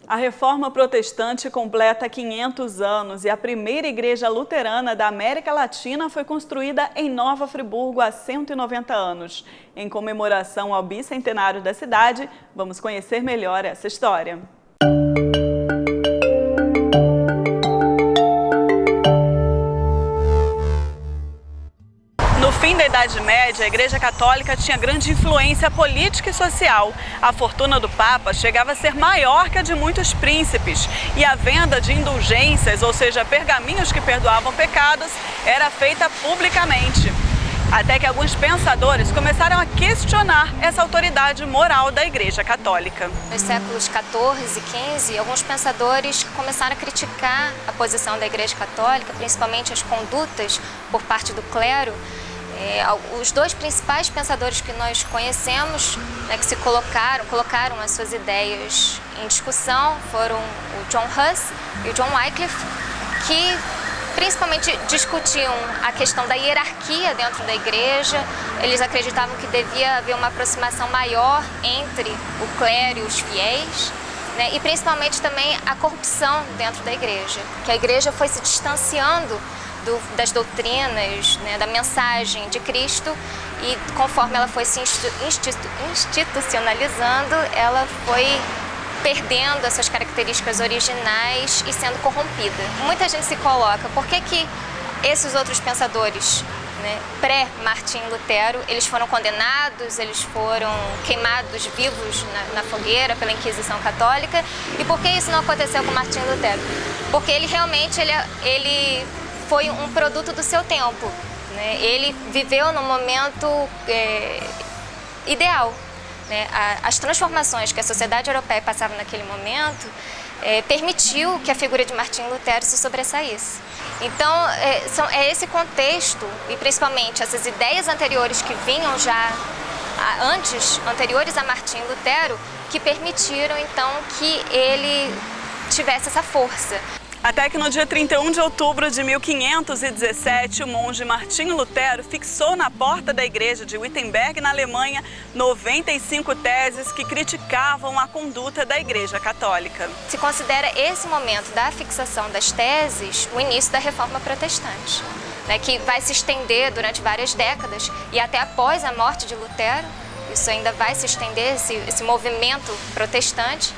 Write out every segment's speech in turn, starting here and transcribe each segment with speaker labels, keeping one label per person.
Speaker 1: A Reforma Protestante completa 500 anos e a primeira igreja luterana da América Latina foi construída em Nova Friburgo há 190 anos. Em comemoração ao bicentenário da cidade, vamos conhecer melhor essa história. No fim da Idade Média, a Igreja Católica tinha grande influência política e social. A fortuna do Papa chegava a ser maior que a de muitos príncipes. E a venda de indulgências, ou seja, pergaminhos que perdoavam pecados, era feita publicamente. Até que alguns pensadores começaram a questionar essa autoridade moral da Igreja Católica.
Speaker 2: Nos séculos XIV e XV, alguns pensadores começaram a criticar a posição da Igreja Católica, principalmente as condutas por parte do clero. Os dois principais pensadores que nós conhecemos, que se colocaram as suas ideias em discussão, foram o John Huss e o John Wycliffe, que principalmente discutiam a questão da hierarquia dentro da igreja. Eles acreditavam que devia haver uma aproximação maior entre o clero e os fiéis, e principalmente também a corrupção dentro da igreja, que a igreja foi se distanciando das doutrinas, da mensagem de Cristo, e conforme ela foi se institucionalizando, ela foi perdendo essas características originais e sendo corrompida. Muita gente se coloca, por que esses outros pensadores, pré-Martim Lutero, eles foram condenados, eles foram queimados vivos na fogueira pela Inquisição Católica, e por que isso não aconteceu com Martim Lutero? Porque ele realmente ele foi um produto do seu tempo, Ele viveu no momento ideal. As transformações que a sociedade europeia passava naquele momento permitiu que a figura de Martim Lutero se sobressaísse. Então, é esse contexto, e principalmente essas ideias anteriores que vinham já anteriores a Martim Lutero, que permitiram então que ele tivesse essa força.
Speaker 1: Até que no dia 31 de outubro de 1517, o monge Martinho Lutero fixou na porta da igreja de Wittenberg, na Alemanha, 95 teses que criticavam a conduta da Igreja Católica.
Speaker 2: Se considera esse momento da fixação das teses o início da Reforma Protestante, que vai se estender durante várias décadas e até após a morte de Lutero. Isso ainda vai se estender, esse movimento protestante.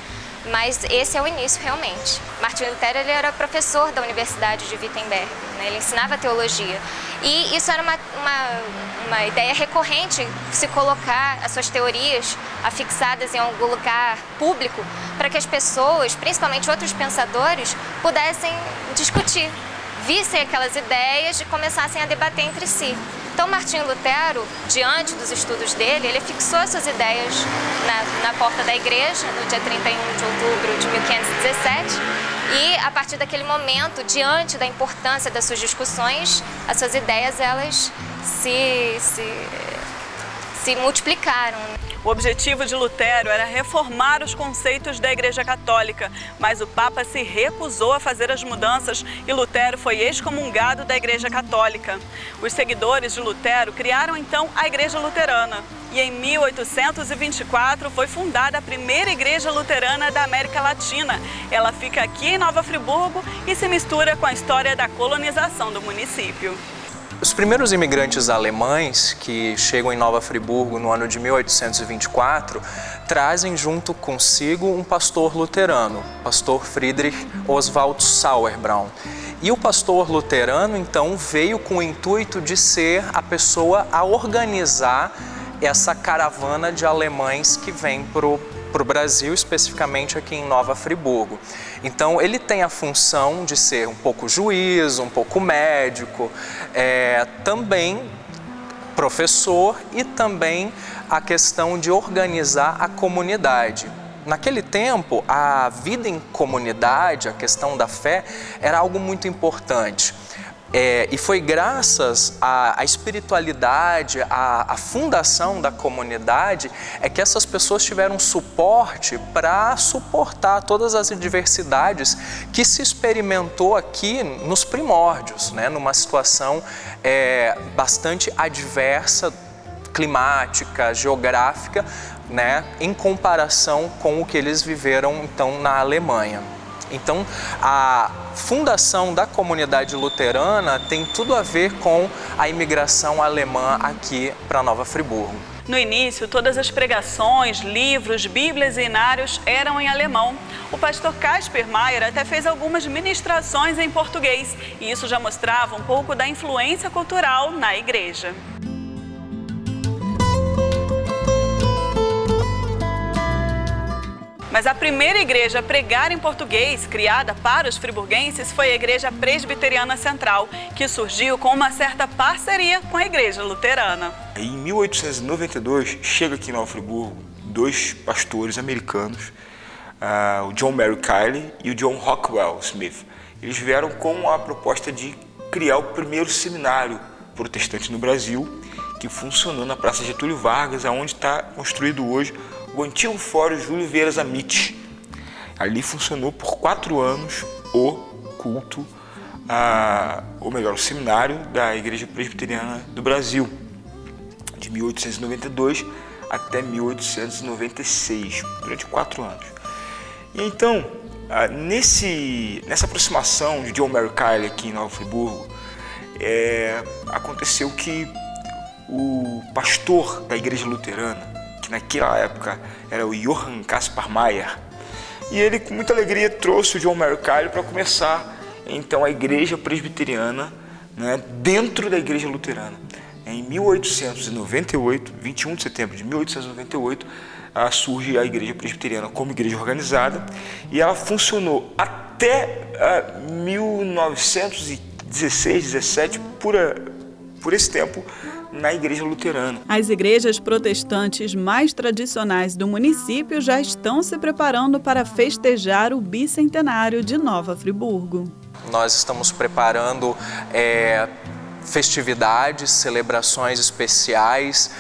Speaker 2: Mas esse é o início realmente. Martim Lutero ele era professor da Universidade de Wittenberg, ele ensinava teologia. E isso era uma ideia recorrente, se colocar as suas teorias afixadas em algum lugar público, para que as pessoas, principalmente outros pensadores, pudessem discutir, vissem aquelas ideias e começassem a debater entre si. Então, Martinho Lutero, diante dos estudos dele, ele fixou essas ideias na porta da igreja, no dia 31 de outubro de 1517, e a partir daquele momento, diante da importância das suas discussões, as suas ideias, elas se multiplicaram.
Speaker 1: O objetivo de Lutero era reformar os conceitos da Igreja Católica, mas o Papa se recusou a fazer as mudanças e Lutero foi excomungado da Igreja Católica. Os seguidores de Lutero criaram então a Igreja Luterana e em 1824 foi fundada a primeira Igreja Luterana da América Latina. Ela fica aqui em Nova Friburgo e se mistura com a história da colonização do município.
Speaker 3: Os primeiros imigrantes alemães que chegam em Nova Friburgo no ano de 1824 trazem junto consigo um pastor luterano, pastor Friedrich Oswald Sauerbraun. E o pastor luterano, então, veio com o intuito de ser a pessoa a organizar essa caravana de alemães que vem para o Brasil, especificamente aqui em Nova Friburgo. Então, ele tem a função de ser um pouco juiz, um pouco médico, também professor e também a questão de organizar a comunidade. Naquele tempo, a vida em comunidade, a questão da fé, era algo muito importante. E foi graças à espiritualidade, à fundação da comunidade, que essas pessoas tiveram suporte para suportar todas as adversidades que se experimentou aqui nos primórdios, numa situação bastante adversa, climática, geográfica, né, em comparação com o que eles viveram então na Alemanha. Então, a fundação da comunidade luterana tem tudo a ver com a imigração alemã aqui para Nova Friburgo.
Speaker 1: No início, todas as pregações, livros, bíblias e inários eram em alemão. O pastor Casper Maier até fez algumas ministrações em português, e isso já mostrava um pouco da influência cultural na igreja. Mas a primeira igreja a pregar em português, criada para os friburguenses, foi a Igreja Presbiteriana Central, que surgiu com uma certa parceria com a Igreja Luterana.
Speaker 4: Em 1892, chega aqui em Nova Friburgo dois pastores americanos, o John Mary Kiley e o John Rockwell Smith. Eles vieram com a proposta de criar o primeiro seminário protestante no Brasil, que funcionou na Praça Getúlio Vargas, onde está construído hoje o antigo Fórum Júlio Vieira Zamit. Ali funcionou por 4 anos o culto, ou melhor, o seminário da Igreja Presbiteriana do Brasil, de 1892 até 1896, durante 4 anos. E então, nessa aproximação de John Mary Kiley aqui em Nova Friburgo, aconteceu que o pastor da Igreja Luterana, que naquela época era o Johann Caspar Maier, e ele com muita alegria trouxe o John Mary Kiley para começar então a Igreja Presbiteriana, né, dentro da Igreja Luterana. Em 1898, 21 de setembro de 1898, surge a Igreja Presbiteriana como igreja organizada, e ela funcionou até 1916, 17, por esse tempo, na Igreja Luterana.
Speaker 1: As igrejas protestantes mais tradicionais do município já estão se preparando para festejar o bicentenário de Nova Friburgo.
Speaker 3: Nós estamos preparando festividades, celebrações especiais,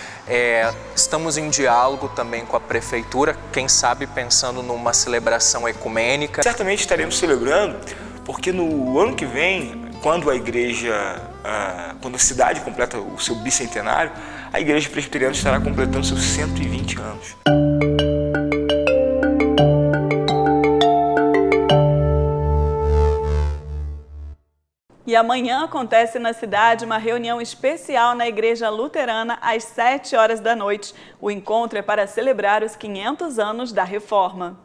Speaker 3: estamos em diálogo também com a prefeitura, quem sabe pensando numa celebração ecumênica.
Speaker 4: Certamente estaremos celebrando, porque no ano que vem, quando a cidade completa o seu bicentenário, a Igreja Presbiteriana estará completando seus 120 anos.
Speaker 1: E amanhã acontece na cidade uma reunião especial na Igreja Luterana às 7 horas da noite. O encontro é para celebrar os 500 anos da Reforma.